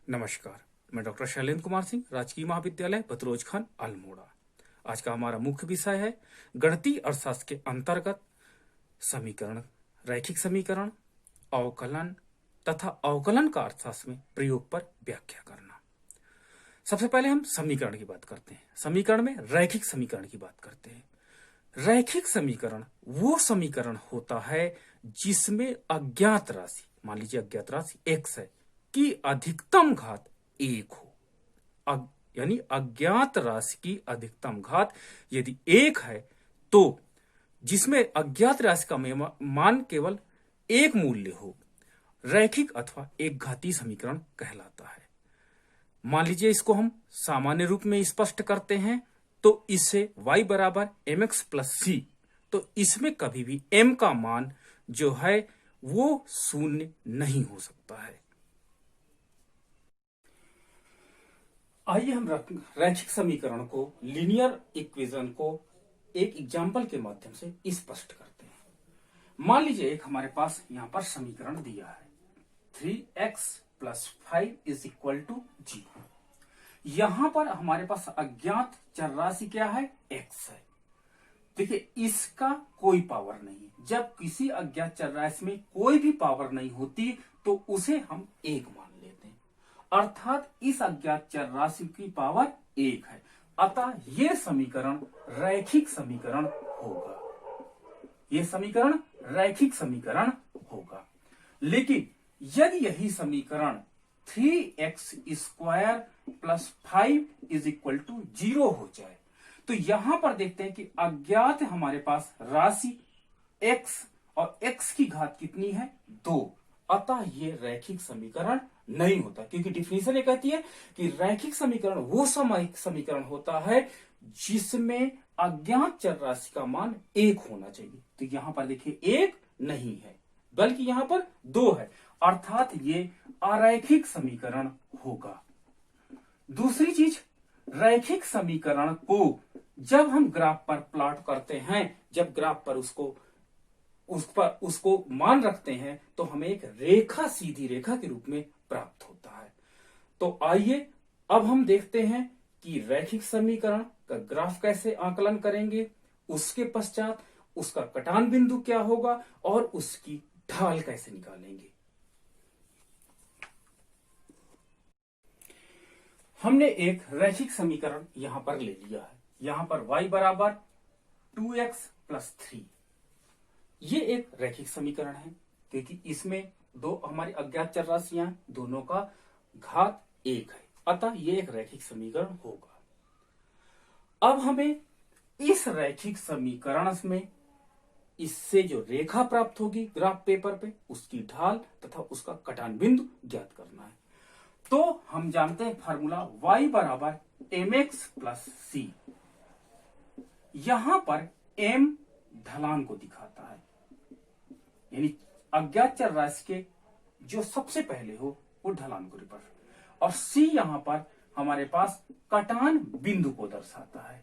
नमस्कार, मैं डॉक्टर शैलेंद्र कुमार सिंह, राजकीय महाविद्यालय बतरोज खान, अल्मोड़ा। आज का हमारा मुख्य विषय है गणितीय अर्थशास्त्र के अंतर्गत समीकरण, रैखिक समीकरण, अवकलन तथा अवकलन का अर्थशास्त्र में प्रयोग पर व्याख्या करना। सबसे पहले हम समीकरण की बात करते हैं। समीकरण में रैखिक समीकरण की बात करते हैं। रैखिक समीकरण वो समीकरण होता है जिसमें अज्ञात राशि, मान लीजिए अज्ञात राशि x है, की अधिकतम घात 1 हो। यानी अज्ञात राशि की अधिकतम घात यदि 1 है तो जिसमें अज्ञात राशि का मान केवल एक मूल्य हो, रैखिक अथवा एक घातीय समीकरण कहलाता है। मान लीजिए इसको हम सामान्य रूप में स्पष्ट करते हैं तो इससे y बराबर mx प्लस c, तो इसमें कभी भी m का मान जो है वो शून्य नहीं हो सकता है। आइए हम रैखिक समीकरण को, लीनियर इक्वेशन को एक एग्जाम्पल के माध्यम से स्पष्ट करते हैं। मान लीजिए एक हमारे पास यहां पर समीकरण दिया है 3x plus 5 is equal to 0। यहां पर हमारे पास अज्ञात चर राशि क्या है, x है। देखिए इसका कोई पावर नहीं है। जब किसी अज्ञात चर राशि में कोई भी पावर नहीं होती तो उसे हम 1 मान लेते हैं, अर्थात इस अज्ञात चर राशि की पावर 1 है। अतः यह समीकरण रैखिक समीकरण होगा। यह समीकरण रैखिक समीकरण होगा। लेकिन यदि यही समीकरण 3x square plus 5 is equal to 0 हो जाए तो यहां पर देखते हैं कि अज्ञात हमारे पास राशि x और x की घात कितनी है, 2। अतः ये रैखिक समीकरण नहीं होता, क्योंकि डिफिनीशन ये कहती है कि रैखिक समीकरण वो समीकरण होता है जिसमें अज्ञात चर राशि का मान 1 होना चाहिए। तो यहां पर देखिए 1 नहीं है बल्कि यहां पर 2 है, अर्थात ये अरैखिक समीकरण होगा। दूसरी चीज, रैखिक समीकरण को जब हम ग्राफ पर प्लॉट करते हैं, जब ग्राफ पर उसको मान रखते हैं तो हमें एक रेखा, सीधी रेखा के रूप में प्राप्त होता है। तो आइए अब हम देखते हैं कि रैखिक समीकरण का ग्राफ कैसे आकलन करेंगे, उसके पश्चात उसका कटान बिंदु क्या होगा और उसकी ढाल कैसे निकालेंगे। हमने एक रैखिक समीकरण यहां पर ले लिया है। यहां पर y बराबर 2x प्लस 3, ये एक रैखिक समीकरण है क्योंकि इसमें दो हमारी अज्ञात चर राशियां, दोनों का घात 1 है। अतः ये एक रैखिक समीकरण होगा। अब हमें इस रैखिक समीकरण में इससे जो रेखा प्राप्त होगी ग्राफ पेपर पे, उसकी ढाल तथा उसका कटान बिंदु ज्ञात करना है। तो हम जानते हैं फार्मूला y बराबर mx प्लस c। यहां पर m ढलान को दिखाता है, यानी अज्ञात चर राशि के जो सबसे पहले हो वो ढलान को रिप्रेजेंट, और c यहां पर हमारे पास कटान बिंदु को दर्शाता है।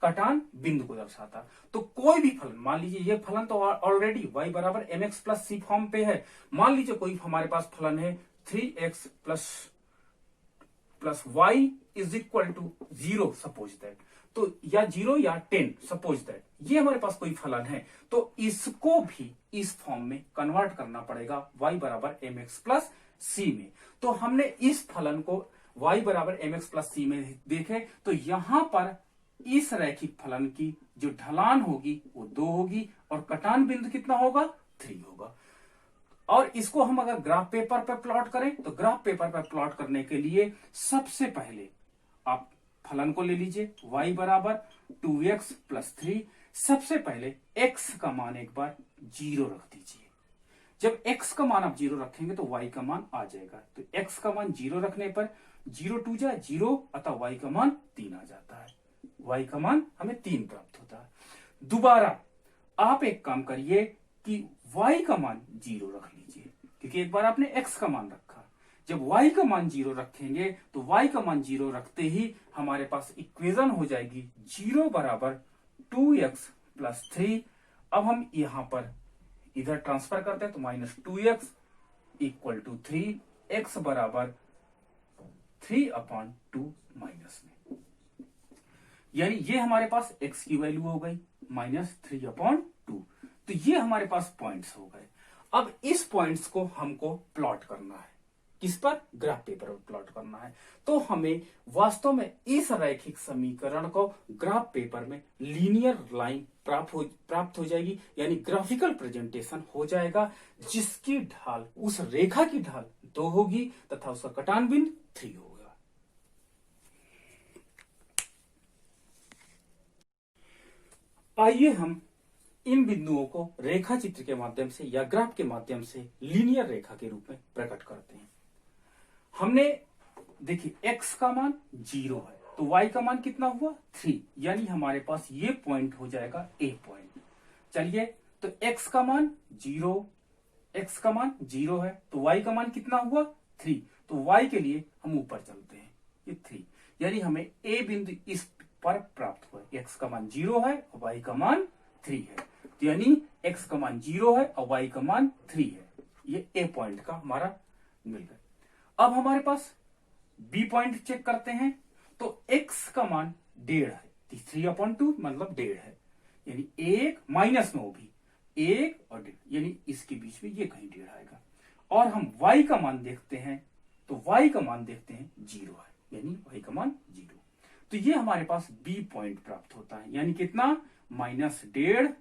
कटान बिंदु को दर्शाता, तो कोई भी फलन, मान लीजिए ये फलन तो ऑलरेडी y बराबर mx प्लस c फॉर्म पे है। मान लीजिए कोई हमारे पास फलन है 3x plus y is equal to 0 सपोज दैट, तो या 0 या 10 सपोज दैट, ये हमारे पास कोई फलन है, तो इसको भी इस फॉर्म में कन्वर्ट करना पड़ेगा y बराबर mx प्लस c में। तो हमने इस फलन को y बराबर mx प्लस c में देखे तो यहां पर इस रैखिक फलन की जो ढलान होगी वो 2 होगी और कटान बिंदु कितना होगा, 3 होगा। और इसको हम अगर ग्राफ पेपर पर प्लॉट करें तो ग्राफ पेपर पर प्लॉट करने के लिए सबसे पहले आप फलन को ले लीजिए y बराबर 2x प्लस 3। सबसे पहले x का मान एक बार 0 रख दीजिए। जब x का मान आप 0 रखेंगे तो y का मान आ जाएगा, तो x का मान 0 रखने पर 0 2 जा 0, अतः y का मान 3 आ जाता है। y का मान हमें 3 प्राप्त होता है। दोबारा आप एक काम करिए कि y का मान 0 रख लीजिए, क्योंकि एक बार आपने x का मान रखा। जब y का मान 0 रखेंगे तो y का मान 0 रखते ही हमारे पास इक्वेशन हो जाएगी 0 बराबर 2x प्लस 3। अब हम यहां पर इधर ट्रांसफर करते हैं तो -2x इक्वल टू 3, x बराबर 3/2 माइनस में, यानी ये हमारे पास x की वैल्यू हो गई -3/2। तो ये हमारे पास पॉइंट्स हो गए। अब इस पॉइंट्स को हमको प्लॉट करना है, किस पर? ग्राफ पेपर पर प्लॉट करना है। तो हमें वास्तव में इस रैखिक समीकरण को ग्राफ पेपर में लीनियर लाइन प्राप्त हो जाएगी, यानी ग्राफिकल प्रेजेंटेशन हो जाएगा, जिसकी ढाल, उस रेखा की ढाल 2 होगी तथा उसका कटान बिंदु 3 होगा। आइए हम इन बिंदुओं को रेखा चित्र के माध्यम से या ग्राफ के माध्यम से लीनियर रेखा के रूप में प्रकट करते हैं। हमने देखिए x का मान 0 है तो y का मान कितना हुआ 3, यानी हमारे पास ये पॉइंट हो जाएगा a पॉइंट। चलिए, तो x का मान 0 है तो y का मान कितना हुआ 3, तो y के लिए हम ऊपर चलते हैं, ये 3, यानी हमें a बिंदु इस पर प्राप्त हुआ। x का मान 0 है और y का मान 3 है, तो यानी x का मान 0 है और y का मान 3 है, ये a पॉइंट का हमारा मिल गया। अब हमारे पास b पॉइंट चेक करते हैं, तो x का मान 1.5 है, 3/2 मतलब 1.5 है, यानी 1 माइनस में वो भी 1 और 1.5, यानी इसके बीच में ये कहीं 1.5 आएगा। और हम y का मान देखते हैं, तो y का मान देखते हैं 0 है, यानी y का मान 0। तो ये हमारे पास b पॉइंट प्राप्त होता है, यानी कितना -1.5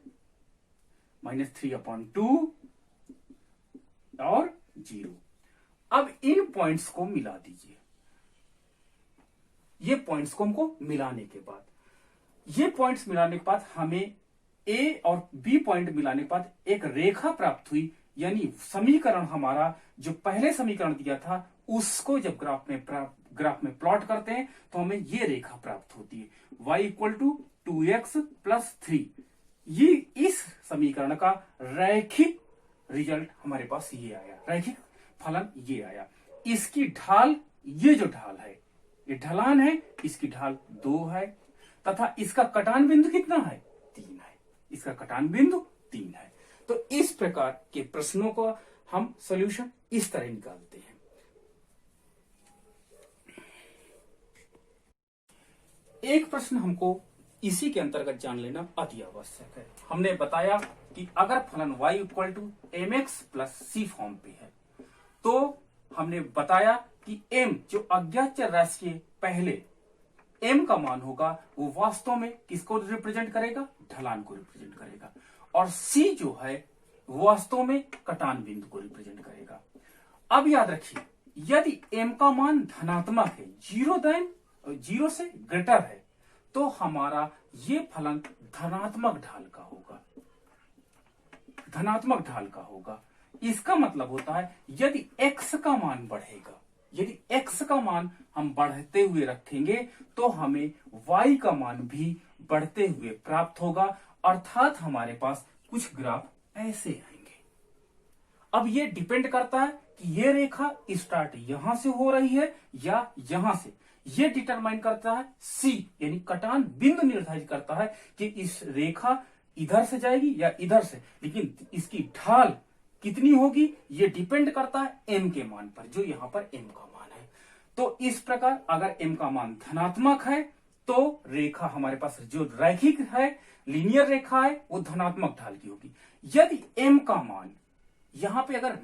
-3/2 और 0। अब इन पॉइंट्स को मिला दीजिए, ये पॉइंट्स को हमको मिलाने के बाद, ये पॉइंट्स मिलाने के बाद हमें ए और बी पॉइंट मिलाने के बाद एक रेखा प्राप्त हुई, यानी समीकरण हमारा जो पहले समीकरण दिया था उसको जब ग्राफ में प्लॉट करते हैं तो हमें ये रेखा प्राप्त होती है, y = 2x + 3। ये इस समीकरण का रैखिक रिजल्ट हमारे पास ये आया, रैखिक फलन ये आया। इसकी ढाल, ये जो ढाल है, ये ढलान है, इसकी ढाल 2 है तथा इसका कटान बिंदु कितना है 3 है, इसका कटान बिंदु 3 है। तो इस प्रकार के प्रश्नों को हम सॉल्यूशन इस तरह निकालते हैं। एक प्रश्न हमको इसी के अंतर्गत जान लेना अति आवश्यक है। हमने बताया कि अगर फलन y = mx + c फॉर्म पे है, तो हमने बताया कि m जो अज्ञात चर राशि के पहले m का मान होगा वो वास्तव में किसको रिप्रेजेंट करेगा, ढलान को रिप्रेजेंट करेगा, और c जो है वास्तव में कटान बिंदु को रिप्रेजेंट करेगा। अब याद रखिए, यदि m का मान धनात्मक है, 0 से ग्रेटर है, तो हमारा ये फलन धनात्मक ढाल का होगा, धनात्मक ढाल का होगा। इसका मतलब होता है यदि x का मान बढ़ेगा, यदि x का मान हम बढ़ते हुए रखेंगे तो हमें y का मान भी बढ़ते हुए प्राप्त होगा, अर्थात हमारे पास कुछ ग्राफ ऐसे आएंगे। अब ये डिपेंड करता है कि ये रेखा स्टार्ट यहां से हो रही है या यहां से, ये डिटरमाइन करता है c, यानी कटान बिंदु निर्धारित करता है कि इस रेखा इधर से जाएगी या इधर से, लेकिन इसकी ढाल कितनी होगी ये डिपेंड करता है m के मान पर, जो यहां पर m का मान है। तो इस प्रकार अगर m का मान धनात्मक है तो रेखा हमारे पास जो रैखिक है, लीनियर रेखा है, वो धनात्मक ढाल की होगी। यदि m का मान यहां पे अगर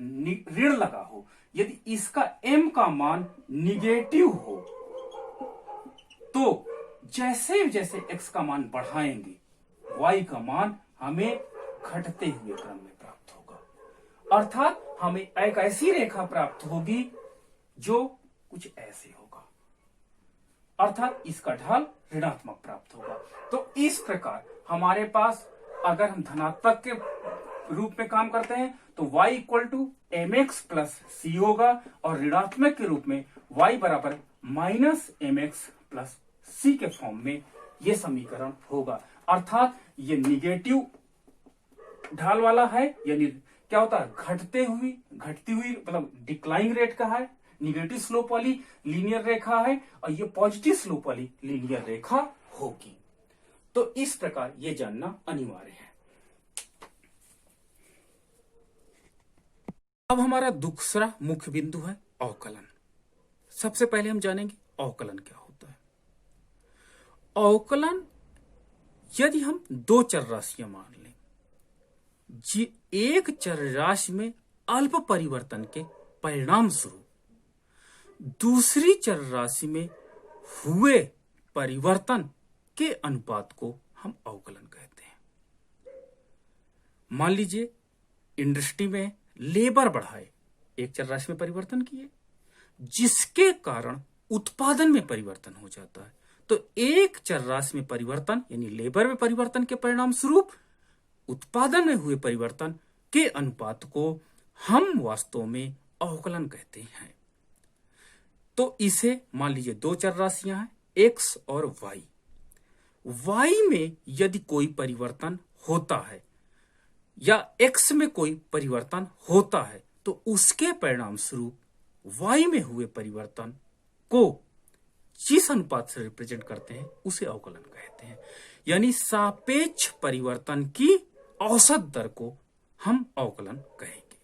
ऋण लगा हो, यदि इसका m का मान निगेटिव हो, तो जैसे जैसे x का मान बढ़ाएंगे y का मान हमें घटते हुए क्रम में प्राप्त होगा, अर्थात हमें एक ऐसी रेखा प्राप्त होगी जो कुछ ऐसे होगा, अर्थात इसका ढाल ऋणात्मक प्राप्त होगा। तो इस प्रकार हमारे पास अगर हम धनात्मक के रूप में काम करते हैं तो y = mx + c होगा, और ऋणात्मक के रूप में y = -mx + c के फॉर्म में यह समीकरण होगा, अर्थात ये निगेटिव ढाल वाला है, यानी क्या होता है घटती हुई मतलब डिक्लाइनिंग रेट का है, निगेटिव स्लोप वाली लीनियर रेखा है, और ये पॉजिटिव स्लोप वाली लीनियर रेखा होगी। तो इस प्रकार ये जानना अनिवार्य है। अब हमारा दूसरा मुख्य बिंदु है अवकलन। सबसे पहले हम जानेंगे अवकलन क्या होता है। अवकलन, यदि हम दो चर राशियां मान लें, एक चर राशि में अल्प परिवर्तन के परिणाम स्वरूप दूसरी चर राशि में हुए परिवर्तन के अनुपात को हम अवकलन कहते हैं। मान लीजिए इंडस्ट्री में लेबर बढ़ाए, एक चर राशि में परिवर्तन किए, जिसके कारण उत्पादन में परिवर्तन हो जाता है। तो एक चर राशि में परिवर्तन यानी लेबर में परिवर्तन के परिणाम स्वरूप उत्पादन में हुए परिवर्तन के अनुपात को हम वास्तव में अवकलन कहते हैं। तो इसे मान लीजिए दो चर राशियां हैं, एक्स और वाई। वाई में यदि कोई परिवर्तन होता है या एक्स में कोई परिवर्तन होता है तो उसके परिणाम स्वरूप वाई में हुए परिवर्तन को जिस अनुपात से रिप्रेजेंट करते हैं उसे अवकलन कहते हैं। यानी सापेक्ष परिवर्तन की औसत दर को हम अवकलन कहेंगे।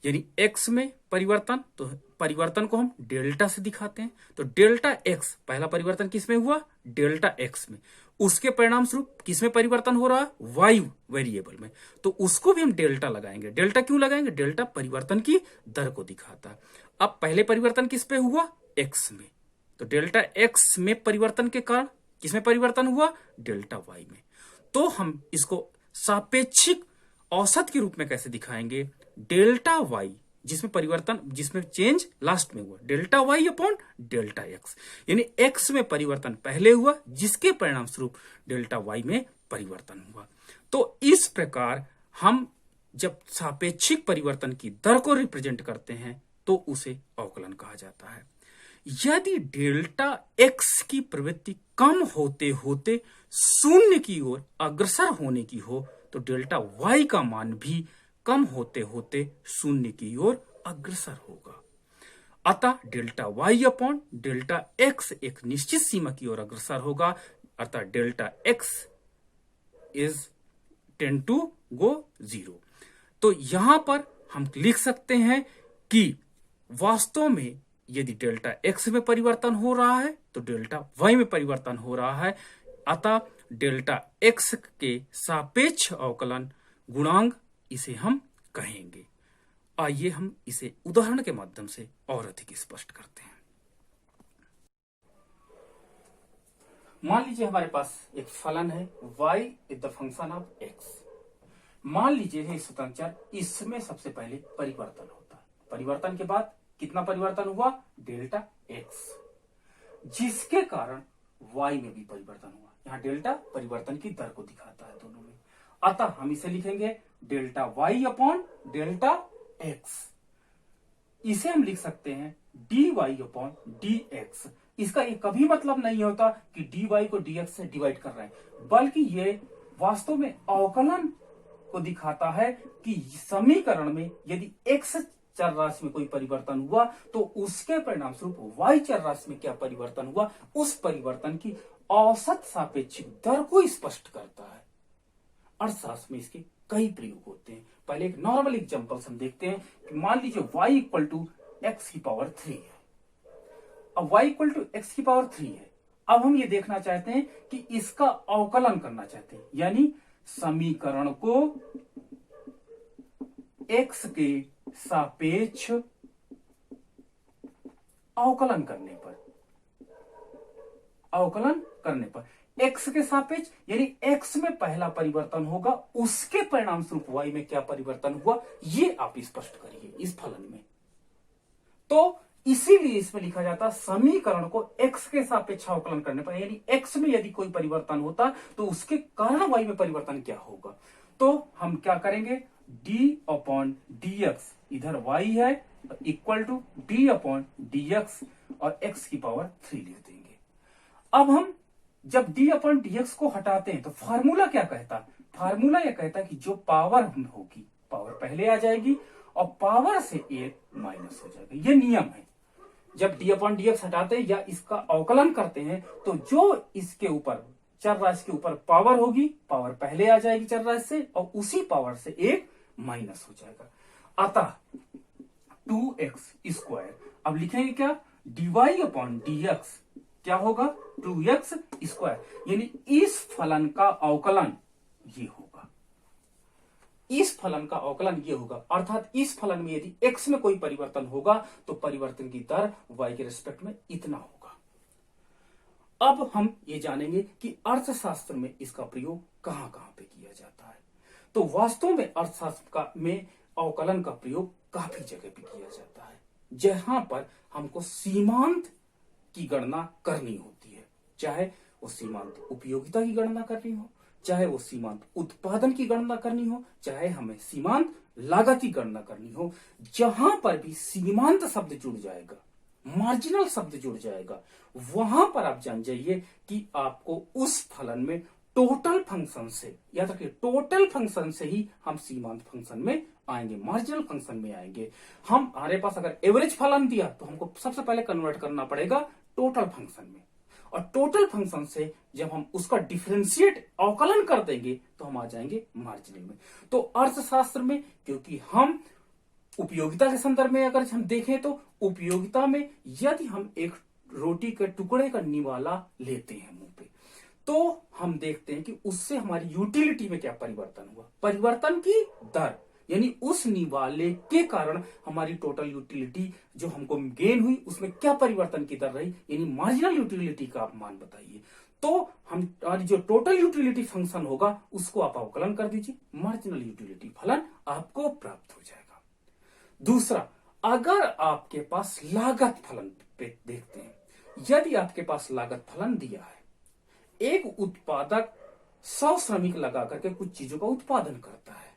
यानी एक्स में परिवर्तन, तो परिवर्तन को हम डेल्टा से दिखाते हैं। तो डेल्टा एक्स, पहला परिवर्तन किसमें हुआ? डेल्टा एक्स में। उसके परिणाम स्वरूप किसमें परिवर्तन हो रहा है? वाई वेरिएबल में। तो उसको भी हम डेल्टा लगाएंगे। डेल्टा क्यों लगाएंगे? डेल्टा परिवर्तन की दर को दिखाता है। अब पहले परिवर्तन किस पे हुआ? एक्स में। तो डेल्टा एक्स में परिवर्तन के कारण किसमें परिवर्तन हुआ? डेल्टा वाई में। तो हम इसको सापेक्षिक औसत के रूप में कैसे दिखाएंगे? डेल्टा वाई, जिसमें परिवर्तन, जिसमें चेंज लास्ट में हुआ, delta Y upon delta X. यानी एक्स में परिवर्तन पहले हुआ जिसके परिणाम स्वरूप डेल्टा वाई में परिवर्तन हुआ। तो इस प्रकार हम जब सापेक्षिक परिवर्तन की दर को रिप्रेजेंट करते हैं तो उसे अवकलन कहा जाता है। यदि डेल्टा एक्स की प्रवृत्ति कम होते होते शून्य की ओर अग्रसर होने की हो तो डेल्टा वाई का मान भी कम होते होते शून्य की ओर अग्रसर होगा। अतः delta Y upon delta X एक निश्चित सीमा की ओर अग्रसर होगा, अतः delta X is tend to go 0। तो यहां पर हम लिख सकते हैं कि वास्तव में यदि डेल्टा एक्स में परिवर्तन हो रहा है तो डेल्टा वाई में परिवर्तन हो रहा है, अतः डेल्टा एक्स के सापेक्ष अवकलन गुणांक इसे हम कहेंगे। आइए हम इसे उदाहरण के माध्यम से और अधिक स्पष्ट करते हैं। मान लीजिए हमारे पास एक फलन है y is the function of x। मान लीजिए है स्वतंत्र चर, इसमें सबसे पहले परिवर्तन होता है। परिवर्तन के बाद कितना परिवर्तन हुआ? डेल्टा x, जिसके कारण y में भी परिवर्तन हुआ। यहाँ डेल्टा परिवर्तन की दर को दिखाता है दोनों में। अतः हम इसे लिखेंगे delta Y upon delta X. इसे हम लिख सकते हैं D Y upon D X. इसका ये कभी मतलब नहीं होता कि डी वाई को डी एक्स से डिवाइड कर रहे हैं, बल्कि ये वास्तव में अवकलन को दिखाता है कि समीकरण में यदि एक्स चर राशि में कोई परिवर्तन हुआ तो उसके परिणाम स्वरूप वाई चर राशि में क्या परिवर्तन हुआ, उस परिवर्तन की औसत सापेक्षिक दर को स्पष्ट करता है। अर्थशास्त्र में इसके कई प्रयोग होते हैं। पहले एक नॉर्मल एग्जांपल हम देखते हैं कि मान लीजिए y इक्वल टू एक्स की पावर 3 है। अब y इक्वल टू एक्स की पावर 3 है। अब हम ये देखना चाहते हैं कि इसका अवकलन करना चाहते हैं, यानी समीकरण को x के सापेक्ष अवकलन करने पर x के सापेक्ष यानी x में पहला परिवर्तन होगा, उसके परिणाम स्वरूप y में क्या परिवर्तन हुआ ये आप स्पष्ट करिए इस फलन में। तो इसीलिए इसमें लिखा जाता समीकरण को x के सापेक्ष अवकलन करने पर, यानी x में यदि कोई परिवर्तन होता तो उसके कारण y में परिवर्तन क्या होगा। तो हम क्या करेंगे, d अपॉन डी एक्स, इधर y है equal to d upon D X और x की पावर 3 लिख देंगे। अब हम जब d अपॉन डी एक्स को हटाते हैं तो फार्मूला क्या कहता? फार्मूला यह कहता कि जो पावर होगी, पावर पहले आ जाएगी और पावर से एक माइनस हो जाएगा। ये नियम है। जब d अपॉन डी एक्स हटाते हैं या इसका अवकलन करते हैं तो जो इसके ऊपर चर राशि के ऊपर पावर होगी, पावर पहले आ जाएगी चर राशि से और उसी पावर से एक माइनस हो जाएगा। अतः 2x स्क्वायर, अब लिखेंगे क्या, dy अपॉन dx क्या होगा 2x स्क्वायर, यानी इस फलन का अवकलन ये होगा, इस फलन का अवकलन ये होगा। अर्थात इस फलन में यदि x में कोई परिवर्तन होगा तो परिवर्तन की दर y के रिस्पेक्ट में इतना होगा। अब हम ये जानेंगे कि अर्थशास्त्र में इसका प्रयोग कहां कहां पे किया जाता है। तो वास्तव में अर्थशास्त्र में अवकलन का प्रयोग काफी जगह पे किया जाता है, जहां पर हमको सीमांत की गणना करनी होती है, चाहे वो सीमांत उपयोगिता की गणना करनी हो, चाहे वो सीमांत उत्पादन की गणना करनी हो, चाहे हमें सीमांत लागत की गणना करनी हो। जहां पर भी सीमांत शब्द जुड़ जाएगा, मार्जिनल शब्द जुड़ जाएगा, वहां पर आप जान जाइए कि आपको उस फलन में टोटल फंक्शन से, याद रखिए टोटल फंक्शन से ही हम सीमांत फंक्शन में आएंगे, मार्जिनल फंक्शन में आएंगे। हम हमारे पास अगर एवरेज फलन दिया तो हमको सबसे पहले कन्वर्ट करना पड़ेगा टोटल फंक्शन में, और टोटल फंक्शन से जब हम उसका डिफरेंशिएट अवकलन कर देंगे तो हम आ जाएंगे मार्जिनल में। तो अर्थशास्त्र में क्योंकि हम उपयोगिता के संदर्भ में अगर हम देखें तो उपयोगिता में यदि हम एक रोटी के टुकड़े का निवाला लेते हैं मुंह पे, तो हम देखते हैं कि उससे हमारी यूटिलिटी में क्या परिवर्तन हुआ, परिवर्तन की दर, यानी उस निवाले के कारण हमारी टोटल यूटिलिटी जो हमको गेन हुई उसमें क्या परिवर्तन की दर रही, यानी मार्जिनल यूटिलिटी का आप मान बताइए। तो हमारी जो टोटल यूटिलिटी फंक्शन होगा उसको आप अवकलन कर दीजिए, मार्जिनल यूटिलिटी फलन आपको प्राप्त हो जाएगा। दूसरा, अगर आपके पास लागत फलन पे देखते हैं, यदि आपके पास लागत फलन दिया है, एक उत्पादक 100 श्रमिक लगा करके कुछ चीजों का उत्पादन करता है,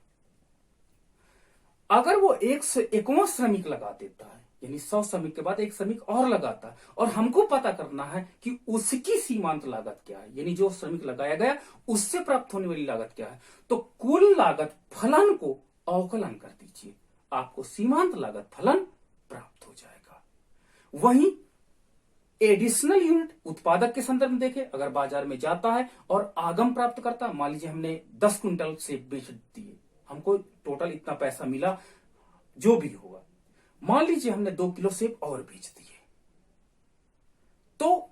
अगर वो 101वां श्रमिक लगा देता है, यानी 100 श्रमिक के बाद एक श्रमिक और लगाता है, और हमको पता करना है कि उसकी सीमांत लागत क्या है, यानी जो श्रमिक लगाया गया उससे प्राप्त होने वाली लागत क्या है, तो कुल लागत फलन को अवकलन कर दीजिए, आपको सीमांत लागत फलन प्राप्त हो जाएगा। वहीं एडिशनल यूनिट उत्पादक के संदर्भ में देखें, अगर बाजार में जाता है और आगम प्राप्त करता है, मान लीजिए हमने 10 क्विंटल सेब बेच दिए, हमको टोटल इतना पैसा मिला, जो भी होगा, मान लीजिए हमने 2 किलो सेब और बेच दिए, तो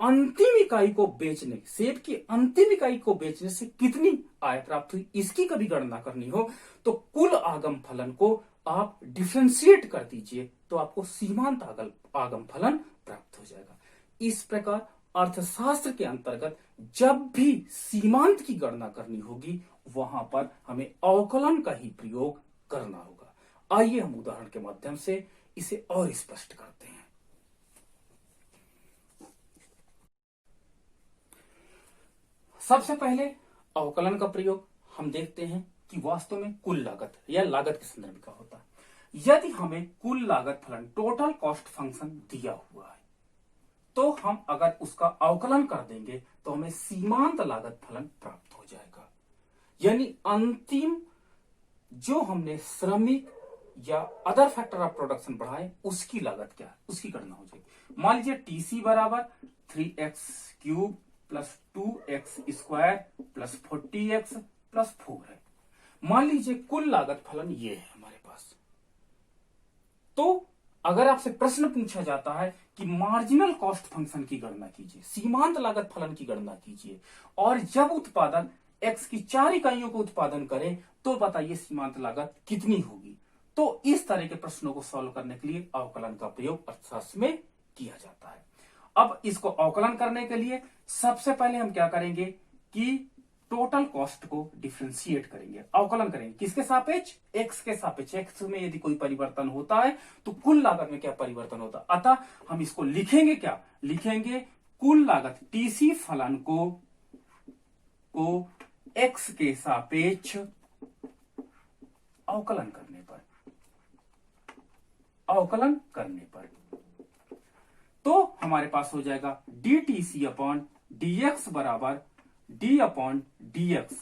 अंतिम इकाई को बेचने, सेब की अंतिम इकाई को बेचने से कितनी आय प्राप्त हुई, इसकी कभी गणना करनी हो तो कुल आगम फलन को आप डिफरेंशिएट कर दीजिए, तो आपको सीमांत आगम फलन प्राप्त हो जाएगा। इस प्रकार अर्थशास्त्र के अंतर्गत जब भी सीमांत की गणना करनी होगी वहां पर हमें अवकलन का ही प्रयोग करना होगा। आइए हम उदाहरण के माध्यम से इसे और स्पष्ट करते हैं। सबसे पहले अवकलन का प्रयोग हम देखते हैं कि वास्तव में कुल लागत या लागत के संदर्भ में क्या होता है। यदि हमें कुल लागत फलन टोटल कॉस्ट फंक्शन दिया हुआ है, तो हम अगर उसका अवकलन कर देंगे तो हमें सीमांत लागत फलन प्राप्त हो जाएगा, यानी अंतिम जो हमने श्रमिक या अदर फैक्टर ऑफ प्रोडक्शन बढ़ाए उसकी लागत क्या है, उसकी गणना हो जाएगी। मान लीजिए टीसी बराबर 3x³ plus 2x² plus 40x plus 4 है। मान लीजिए कुल लागत फलन ये है हमारे पास। तो अगर आपसे प्रश्न पूछा जाता है कि मार्जिनल कॉस्ट फंक्शन की गणना कीजिए, सीमांत लागत फलन की गणना कीजिए, और जब उत्पादन x की 4 इकाइयों को उत्पादन करें तो बताइए सीमांत लागत कितनी होगी। तो इस तरह के प्रश्नों को सॉल्व करने के लिए अवकलन का प्रयोग अर्थशास्त्र में किया जाता है। अब इसको अवकलन करने के लिए सबसे पहले हम क्या करेंगे कि टोटल कॉस्ट को डिफरेंशिएट करेंगे, अवकलन करेंगे, किसके सापेक्ष, x के सापेक्ष। x में यदि कोई परिवर्तन होता है तो कुल लागत में क्या परिवर्तन होता है, अतः हम इसको लिखेंगे क्या, लिखेंगे कुल लागत टीसी फलन को x के सापेक्ष अवकलन करने पर तो हमारे पास हो जाएगा dTC अपॉन dx बराबर d अपॉन dx।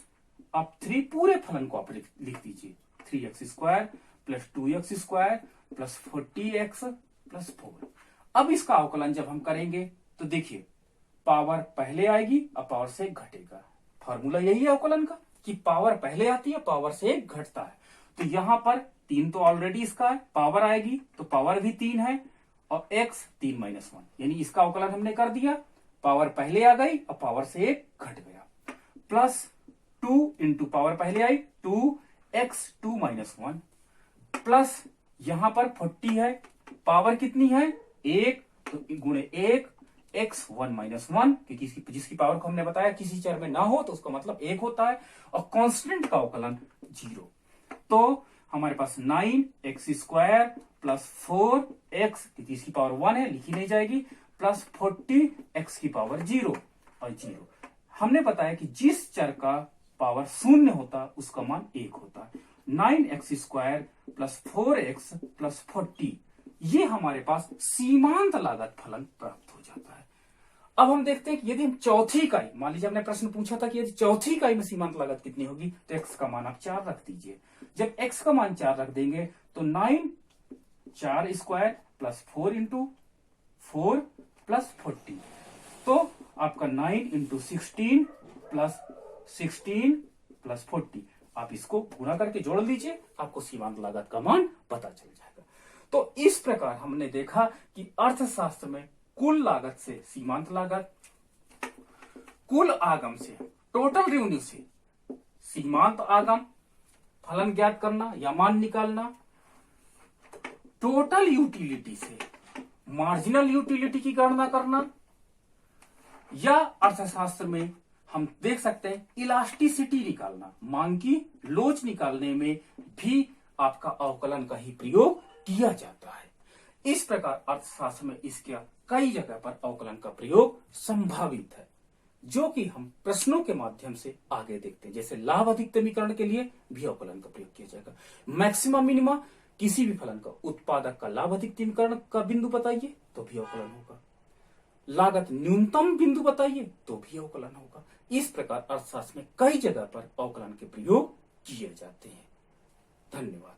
अब 3 पूरे फलन को आप लिख दीजिए, 3x² plus 2x² plus 40x plus 4। अब इसका अवकलन जब हम करेंगे तो देखिए पावर पहले आएगी और पावर से घटेगा। फॉर्मूला यही है अवकलन का कि पावर पहले आती है, पावर से घटता है। तो यहां पर 3 तो ऑलरेडी इसका है, पावर आएगी तो पावर भी 3 है, और x 3 माइनस 1, यानी इसका अवकलन हमने कर दिया, पावर पहले आ गई और पावर से 1 घट गया, प्लस 2 इंटू पावर पहले आई 2x 2 माइनस 1, प्लस यहां पर 40 है, पावर कितनी है 1, तो गुणे 1 x 1 माइनस 1, क्योंकि जिसकी पावर को हमने बताया किसी चर में ना हो तो उसका मतलब 1 होता है, और कांस्टेंट का अवकलन 0। तो हमारे पास 9x स्क्वायर प्लस 4x, क्योंकि इसकी पावर 1 है लिखी नहीं जाएगी, प्लस 40x की पावर 0 और 0। हमने बताया कि जिस चर का पावर शून्य होता उसका मान 1 होता है। 9x square plus 4x plus 40, ये हमारे पास सीमांत लागत फलन प्राप्त हो जाता है। अब हम देखते हैं कि यदि हम चौथी इकाई, मान लीजिए हमने प्रश्न पूछा था कि यदि चौथी इकाई में सीमांत लागत कितनी होगी, तो x का मान आप 4 रख दीजिए। जब x का मान 4 रख देंगे तो 9 4 स्क्वायर प्लस 4 इंटू 4 प्लस 40, तो आपका 9 इंटू 16 प्लस 16 प्लस 40, आप इसको गुणा करके जोड़ लीजिए, आपको सीमांत लागत का मान पता चल जाएगा। तो इस प्रकार हमने देखा कि अर्थशास्त्र में कुल लागत से सीमांत लागत, कुल आगम से टोटल रेवेन्यू से सीमांत आगम फलन ज्ञात करना या मान निकालना, टोटल यूटिलिटी से मार्जिनल यूटिलिटी की गणना करना, या अर्थशास्त्र में हम देख सकते हैं इलास्टिसिटी निकालना, मांग की लोच निकालने में भी आपका अवकलन का ही प्रयोग किया जाता है। इस प्रकार अर्थशास्त्र में इसके कई जगह पर अवकलन का प्रयोग संभावित है, जो कि हम प्रश्नों के माध्यम से आगे देखते हैं। जैसे लाभ अधिकतमीकरण के लिए भी अवकलन का प्रयोग किया जाएगा। मैक्सिमम मिनिमा, किसी भी फलन का उत्पादक का लाभ अधिकतमीकरण का बिंदु बताइए तो भी अवकलन होगा। लागत न्यूनतम बिंदु बताइए तो भी अवकलन होगा। इस प्रकार अर्थशास्त्र में कई जगह पर अवकलन के प्रयोग किए जाते हैं। धन्यवाद।